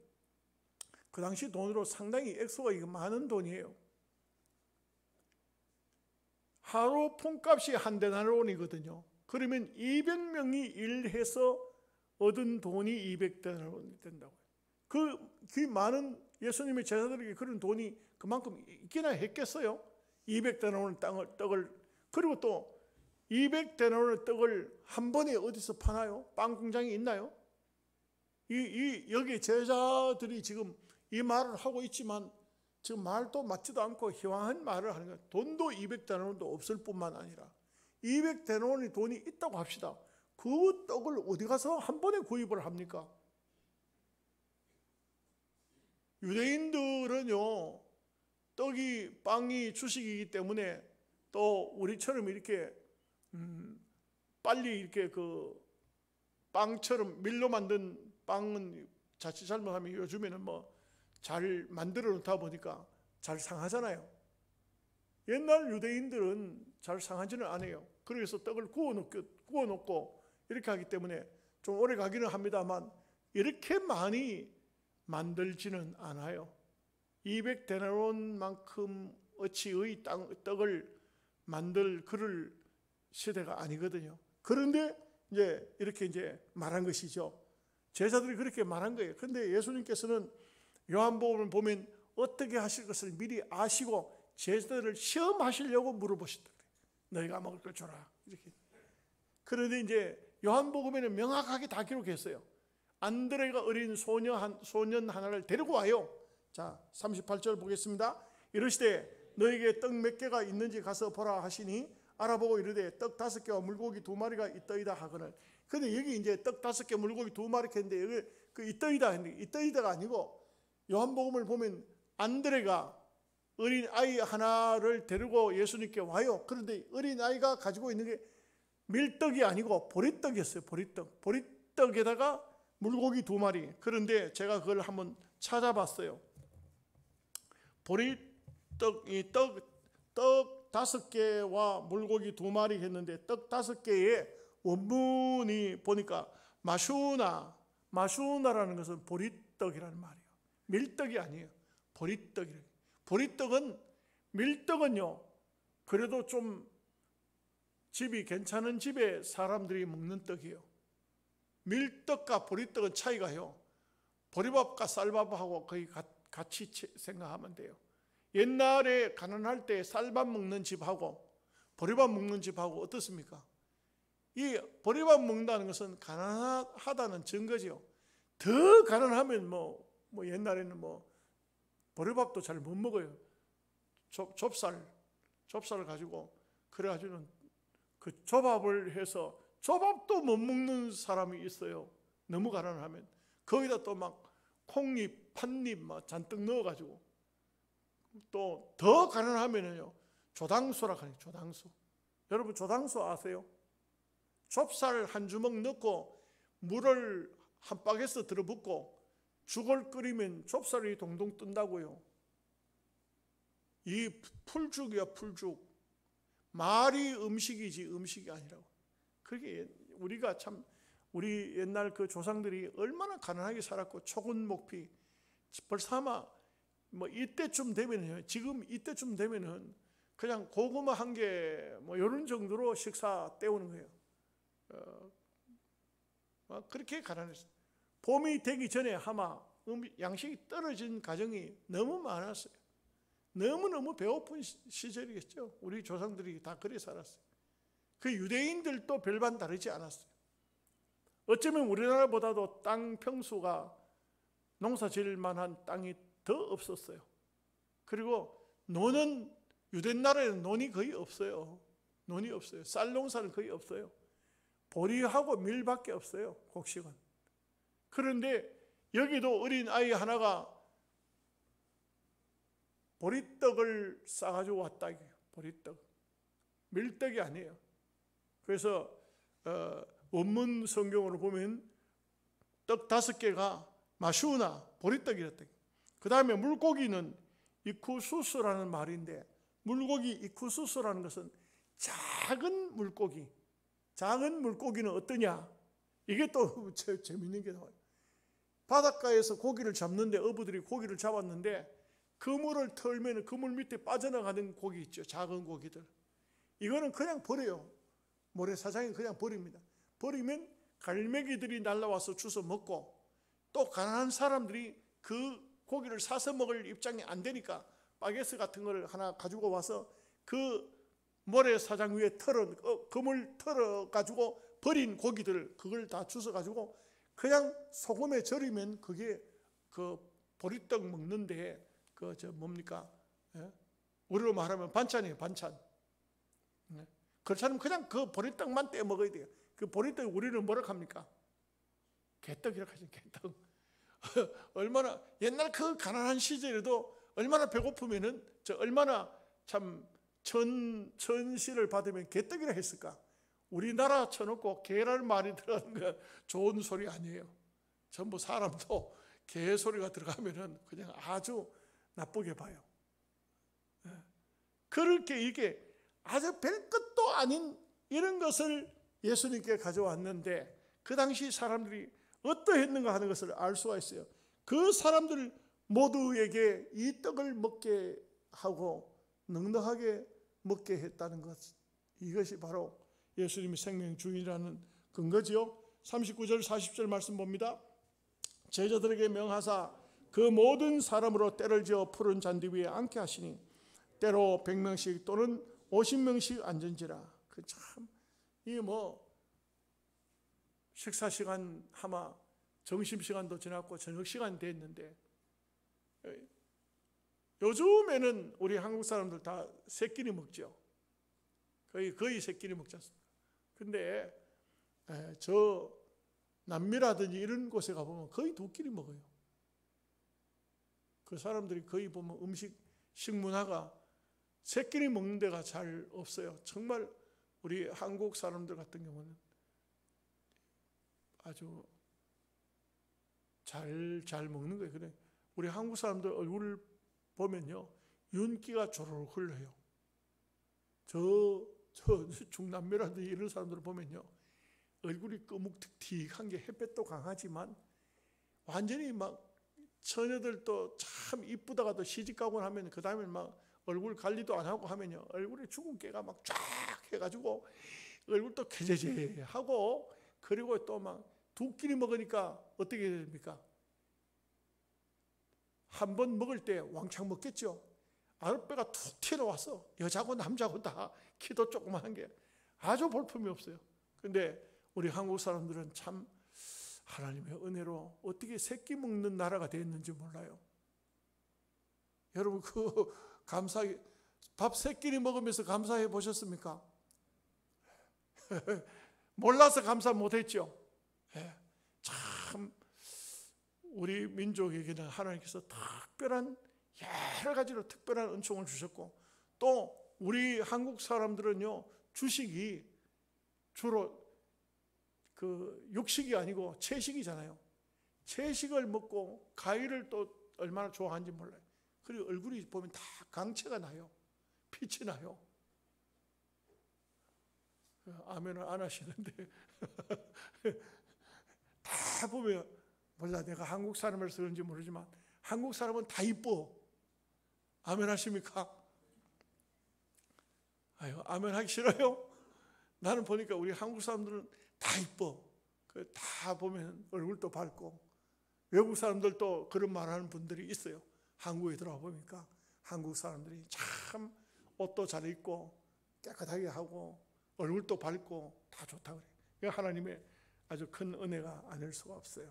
그 당시 돈으로 상당히 액수가 많은 돈이에요. 하루 품값이 한 데나리온이거든요. 그러면 200명이 일해서 얻은 돈이 200데나리온이 된다고요. 그 많은 예수님의 제자들에게 그런 돈이 그만큼 있기나 했겠어요. 200데나리온 떡을. 그리고 또 200데나리온 떡을 한 번에 어디서 파나요? 빵 공장이 있나요? 여기 제자들이 지금 이 말을 하고 있지만 지금 말도 맞지도 않고 희황한 말을 하는 거예요. 돈도 200데나리온도 없을 뿐만 아니라 200데나리온이 돈이 있다고 합시다. 그 떡을 어디 가서 한 번에 구입을 합니까? 유대인들은요, 빵이 주식이기 때문에 또 우리처럼 이렇게 빨리 이렇게 그 빵처럼 밀로 만든 빵은 자칫 잘못하면 요즘에는 뭐 잘 만들어 놓다 보니까 잘 상하잖아요. 옛날 유대인들은 잘 상하지는 않아요. 그래서 떡을 구워놓고 이렇게 하기 때문에 좀 오래 가기는 합니다만 이렇게 많이 만들지는 않아요. 200데나론만큼 어치의 떡을 만들 그럴 시대가 아니거든요. 그런데 이렇게 말한 것이죠. 제자들이 그렇게 말한 거예요. 그런데 예수님께서는 요한복음을 보면 어떻게 하실 것을 미리 아시고 제자들을 시험하시려고 물어보셨다. 너희가 먹을 걸 줘라. 이렇게. 그런데 요한복음에는 명확하게 다 기록했어요. 안드레가 어린 소년 하나를 데리고 와요. 자, 38절 보겠습니다. 이르시되 너에게 떡 몇 개가 있는지 가서 보라 하시니 알아보고 이르되 떡 5개와 물고기 2마리가 있더이다 하거늘. 근데 여기 떡 5개 물고기 2마리 했는데 여기 그 있더이다 했는데 있더이다가 아니고 요한복음을 보면 안드레가 어린 아이 하나를 데리고 예수님께 와요. 그런데 어린 아이가 가지고 있는 게 밀떡이 아니고 보리떡이었어요. 보리떡에다가 물고기 2마리. 그런데 제가 그걸 한번 찾아봤어요. 보리떡이 떡 5개와 물고기 2마리 했는데 떡 5개의 원문이 보니까 마슈나라는 것은 보리떡이라는 말이에요. 밀떡이 아니에요. 보리떡이래요. 밀떡은요 그래도 좀 집이 괜찮은 집에 사람들이 먹는 떡이에요. 밀떡과 보리떡은 차이가요, 보리밥과 쌀밥하고 거의 같이 생각하면 돼요. 옛날에 가난할 때 쌀밥 먹는 집하고 보리밥 먹는 집하고 어떻습니까? 이 보리밥 먹는다는 것은 가난하다는 증거지요. 더 가난하면 뭐 옛날에는 보리밥도 잘 못 먹어요. 좁쌀을 가지고 그래가지고는 그 조밥을 해서 조밥도 못 먹는 사람이 있어요. 너무 가난하면 거기다 또 막 콩잎, 팥잎 막 잔뜩 넣어가지고 또 더 가난하면은요 조당수라 하네요. 조당수. 여러분 조당수 아세요? 좁쌀 한 주먹 넣고 물을 한 바게스 들어붓고 죽을 끓이면 좁쌀이 동동 뜬다고요. 이 풀죽이야, 풀죽. 말이 음식이지 음식이 아니라고. 그게 우리가 참 우리 옛날 그 조상들이 얼마나 가난하게 살았고 초근목피 벌써 아마 이때쯤 되면은요, 지금 이때쯤 되면은 그냥 고구마 한 개 이런 정도로 식사 때우는 거예요. 그렇게 가난했어요. 봄이 되기 전에 아마 양식이 떨어진 가정이 너무 많았어요. 너무너무 배고픈 시절이겠죠. 우리 조상들이 다 그래 살았어요. 그 유대인들도 별반 다르지 않았어요. 어쩌면 우리나라보다도 땅 평수가 농사 지을 만한 땅이 더 없었어요. 그리고 노는 유대 나라에는 논이 거의 없어요. 논이 없어요. 쌀 농사는 거의 없어요. 보리하고 밀밖에 없어요. 곡식은. 그런데 여기도 어린 아이 하나가 보리떡을 싸가지고 왔다. 보리떡. 밀떡이 아니에요. 그래서 원문 성경으로 보면 떡 5개가 마슈나 보리떡이랬다. 그 다음에 물고기는 이쿠수스라는 말인데, 물고기 이쿠수스라는 것은 작은 물고기. 작은 물고기는 어떠냐? 이게 또 재밌는 게 나와요. 바닷가에서 고기를 잡는데 어부들이 고기를 잡았는데 그물을 털면 그물 밑에 빠져나가는 고기 있죠. 작은 고기들. 이거는 그냥 버려요. 모래사장에 그냥 버립니다. 버리면 갈매기들이 날라와서 주워 먹고, 또 가난한 사람들이 그 고기를 사서 먹을 입장이 안 되니까 바게스 같은 걸 하나 가지고 와서 그 모래사장 위에 그물 털어가지고 버린 고기들 그걸 다 주워가지고 그냥 소금에 절이면 그게 그 보리떡 먹는데 뭡니까? 예? 우리로 말하면 반찬이에요. 반찬. 예? 그렇지 않으면 그냥 그 보리떡만 떼 먹어야 돼요. 그 보리떡 우리는 뭐라 합니까? 개떡이라고 하죠. 개떡. 얼마나 옛날 그 가난한 시절에도 얼마나 배고프면은 얼마나 참 천시를 받으면 개떡이라 했을까? 우리나라 쳐놓고 개랄 말이 들어가는 건 좋은 소리 아니에요. 전부 사람도 개 소리가 들어가면은 그냥 아주 나쁘게 봐요. 그렇게 이게 아주 별 것도 아닌 이런 것을 예수님께 가져왔는데 그 당시 사람들이 어떠했는가 하는 것을 알 수가 있어요. 그 사람들 모두에게 이 떡을 먹게 하고 넉넉하게 먹게 했다는 것, 이것이 바로 예수님이 생명 주인이라는 근거지요. 39절 40절 말씀 봅니다. 제자들에게 명하사 그 모든 사람으로 때를 지어 푸른 잔디 위에 앉게 하시니 때로 100명씩 또는 50명씩 앉은지라. 그 참 이 식사 시간 아마 점심 시간도 지났고 저녁 시간 됐는데, 요즘에는 우리 한국 사람들 다 세 끼리 먹죠. 거의 세 끼리 먹지 않습니까? 근데 저 남미라든지 이런 곳에 가보면 거의 두 끼리 먹어요. 그 사람들이 거의 보면 식문화가 세 끼리 먹는 데가 잘 없어요. 정말 우리 한국 사람들 같은 경우는 아주 잘 먹는 거예요. 그래, 우리 한국 사람들 얼굴을 보면요, 윤기가 조르륵 흘러요. 저 중남미라든지 이런 사람들을 보면요, 얼굴이 꺼묵틱틱한 게 햇볕도 강하지만 완전히 막 처녀들도 참 이쁘다가도 시집가고 하면 그 다음에 막 얼굴 관리도 안 하고 하면요, 얼굴에 죽은 깨가 막 쫙 해가지고 얼굴도 개재재하고, 그리고 또 막 두 끼리 먹으니까 어떻게 됩니까? 한 번 먹을 때 왕창 먹겠죠. 아랫배가 툭 튀어나와서 여자고 남자고 다 키도 조그마한 게 아주 볼품이 없어요. 근데 우리 한국 사람들은 참 하나님의 은혜로 어떻게 세 끼 먹는 나라가 됐는지 몰라요. 여러분 밥 세 끼리 먹으면서 감사해 보셨습니까? 몰라서 감사 못했죠. 참 우리 민족에게는 하나님께서 특별한 여러 가지로 특별한 은총을 주셨고, 또 우리 한국 사람들은요, 주식이 주로 그 육식이 아니고 채식이잖아요. 채식을 먹고 과일을 또 얼마나 좋아하는지 몰라요. 그리고 얼굴이 보면 다 강체가 나요. 빛이 나요. 아멘을 안 하시는데 다 보면, 몰라, 내가 한국 사람이라서 그런지 모르지만 한국 사람은 다 이뻐. 아멘 하십니까? 아유, 아멘 하기 싫어요? 나는 보니까 우리 한국 사람들은 다 이뻐. 다 보면 얼굴도 밝고. 외국 사람들도 그런 말하는 분들이 있어요. 한국에 들어와 보니까 한국 사람들이 참 옷도 잘 입고 깨끗하게 하고 얼굴도 밝고 다 좋다고 그래요. 하나님의 아주 큰 은혜가 아닐 수가 없어요.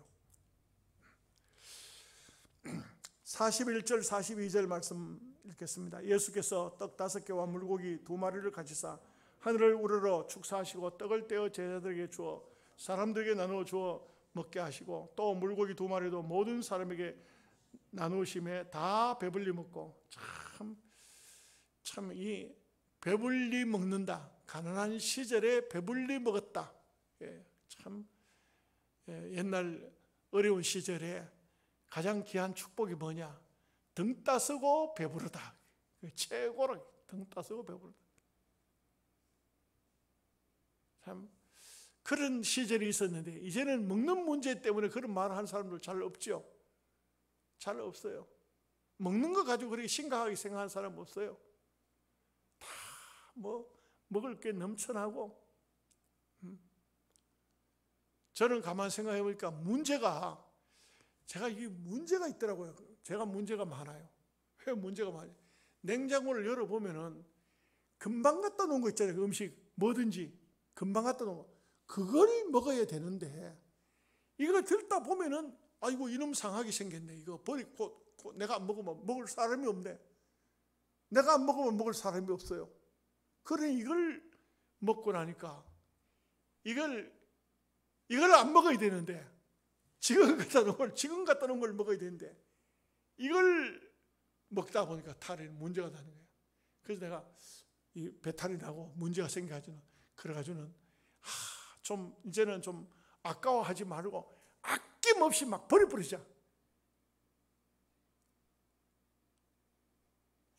41절 42절 말씀 읽겠습니다. 예수께서 떡 5개와 물고기 2마리를 가지사 하늘을 우러러 축사하시고 떡을 떼어 제자들에게 주어 사람들에게 나누어 주어 먹게 하시고, 또 물고기 2마리도 모든 사람에게 나누심에 다 배불리 먹고. 참 이 배불리 먹는다, 가난한 시절에 배불리 먹었다. 참 옛날 어려운 시절에 가장 귀한 축복이 뭐냐? 등 따스고 배부르다. 최고로 등 따스고 배부르다. 참 그런 시절이 있었는데, 이제는 먹는 문제 때문에 그런 말을 하는 사람들 잘 없죠. 잘 없어요. 먹는 거 가지고 그렇게 심각하게 생각하는 사람 없어요. 다 먹을 게 넘쳐나고. 저는 가만 생각해 보니까 제가 이게 문제가 있더라고요. 제가 문제가 많아요. 왜 문제가 많아요? 냉장고를 열어보면은 금방 갖다 놓은 거 있잖아요. 그 음식 뭐든지 금방 갖다 놓은 거, 그걸 먹어야 되는데 이걸 들다 보면은 아이고 이놈 상하게 생겼네. 이거 버리고 내가 안 먹으면 먹을 사람이 없네. 내가 안 먹으면 먹을 사람이 없어요. 그래 이걸 먹고 나니까 이걸 안 먹어야 되는데, 지금 갖다 놓은 걸 먹어야 되는데 이걸 먹다 보니까 탈이 문제가 나는 거예요. 그래서 내가 이 배탈이 나고 문제가 생겨가지고는, 그래가지고는 좀 이제는 좀 아까워하지 말고 아낌없이 막 버려버리자.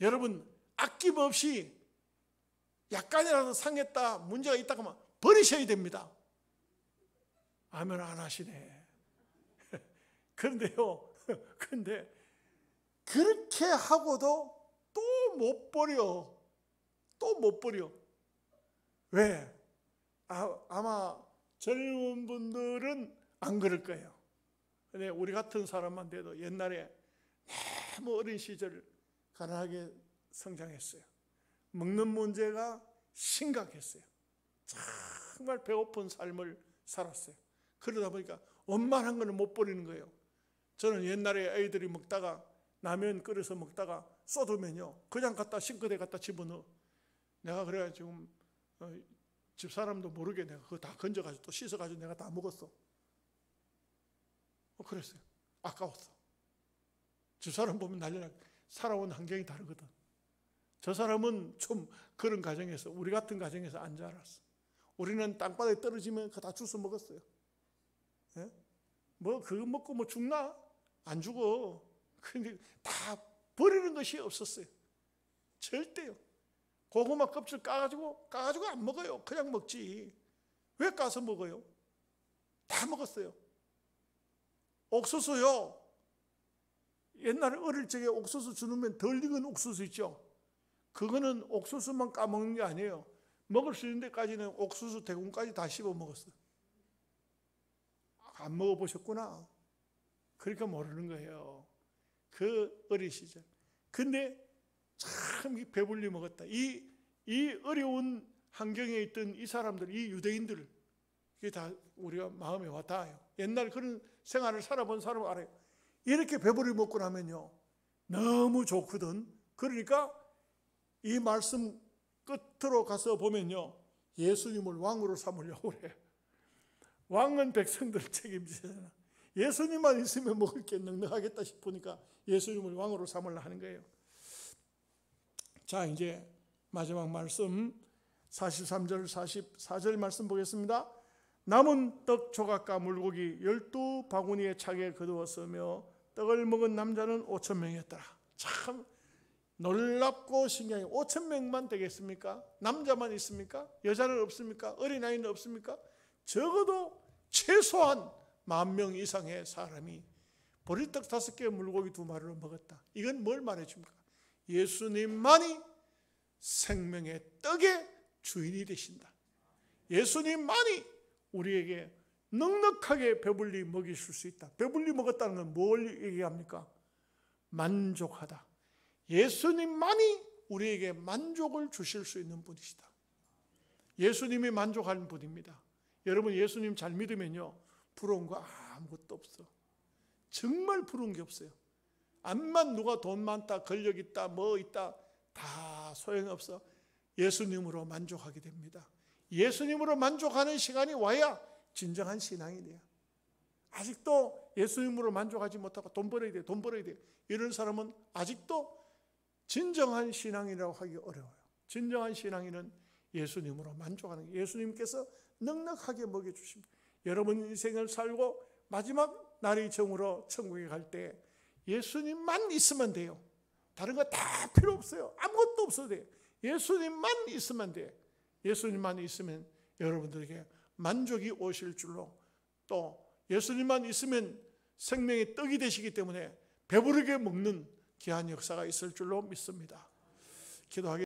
여러분, 아낌없이 약간이라도 상했다, 문제가 있다 하면 버리셔야 됩니다. 아멘 안 하시네. 그런데요, 근데 그렇게 하고도 또 못 버려. 또 못 버려. 왜? 아마 젊은 분들은 안 그럴 거예요. 근데 우리 같은 사람만 돼도 옛날에 너무 어린 시절 가난하게 성장했어요. 먹는 문제가 심각했어요. 정말 배고픈 삶을 살았어요. 그러다 보니까 원만한 거는 못 버리는 거예요. 저는 옛날에 아이들이 먹다가 라면 끓여서 먹다가 쏟으면요, 그냥 갖다 싱크대에 갖다 집어넣어. 내가 그래가 지금 집사람도 모르게 내가 그거 다 건져가지고 또 씻어가지고 내가 다 먹었어. 그랬어요. 아까웠어. 집사람 보면 난리나. 살아온 환경이 다르거든. 저 사람은 좀 그런 가정에서, 우리 같은 가정에서 안 자랐어. 우리는 땅바닥에 떨어지면 그거 다 주워 먹었어요. 예? 뭐 그거 먹고 뭐 죽나? 안 죽어. 근데 다 버리는 것이 없었어요. 절대요. 고구마 껍질 까가지고 안 먹어요. 그냥 먹지. 왜 까서 먹어요? 다 먹었어요. 옥수수요. 옛날에 어릴 적에 옥수수 주면 덜 익은 옥수수 있죠. 그거는 옥수수만 까먹는 게 아니에요. 먹을 수 있는 데까지는 옥수수 대군까지 다 씹어 먹었어요. 안 먹어보셨구나. 그러니까 모르는 거예요. 그 어린 시절. 근데 참 배불리 먹었다. 이 어려운 환경에 있던 이 사람들, 이 유대인들, 이게 다 우리가 마음에 와 닿아요. 옛날 그런 생활을 살아본 사람은 알아요. 이렇게 배불리 먹고 나면요, 너무 좋거든. 그러니까 이 말씀 끝으로 가서 보면요, 예수님을 왕으로 삼으려고 그래. 왕은 백성들을 책임지잖아. 예수님만 있으면 먹을 게 넉넉하겠다 싶으니까 예수님을 왕으로 삼으려 하는 거예요. 자, 이제 마지막 말씀 43절 44절 말씀 보겠습니다. 남은 떡 조각과 물고기 12바구니에 차게 거두었으며 떡을 먹은 남자는 5,000명이었더라. 참 놀랍고 신기해요. 5,000명만 되겠습니까? 남자만 있습니까? 여자는 없습니까? 어린아이는 없습니까? 적어도 최소한 10,000명 이상의 사람이 보리떡 5개 물고기 2마리를 먹었다. 이건 뭘 말해줍니까? 예수님만이 생명의 떡의 주인이 되신다. 예수님만이 우리에게 넉넉하게 배불리 먹이실 수 있다. 배불리 먹었다는 건 뭘 얘기합니까? 만족하다. 예수님만이 우리에게 만족을 주실 수 있는 분이시다. 예수님이 만족하는 분입니다. 여러분, 예수님 잘 믿으면요, 부러운 거 아무것도 없어. 정말 부러운 게 없어요. 암만 누가 돈 많다, 권력 있다, 뭐 있다, 다 소용없어. 예수님으로 만족하게 됩니다. 예수님으로 만족하는 시간이 와야 진정한 신앙이 돼요. 아직도 예수님으로 만족하지 못하고 돈 벌어야 돼, 돈 벌어야 돼, 이런 사람은 아직도 진정한 신앙이라고 하기 어려워요. 진정한 신앙인은 예수님으로 만족하는 거예요. 예수님께서 넉넉하게 먹여주십니다. 여러분 인생을 살고 마지막 날이 정으로 천국에 갈 때 예수님만 있으면 돼요. 다른 거 다 필요 없어요. 아무것도 없어도 돼요. 예수님만 있으면 돼요. 예수님만 있으면 여러분들에게 만족이 오실 줄로, 또 예수님만 있으면 생명의 떡이 되시기 때문에 배부르게 먹는 귀한 역사가 있을 줄로 믿습니다. 기도하겠습니다.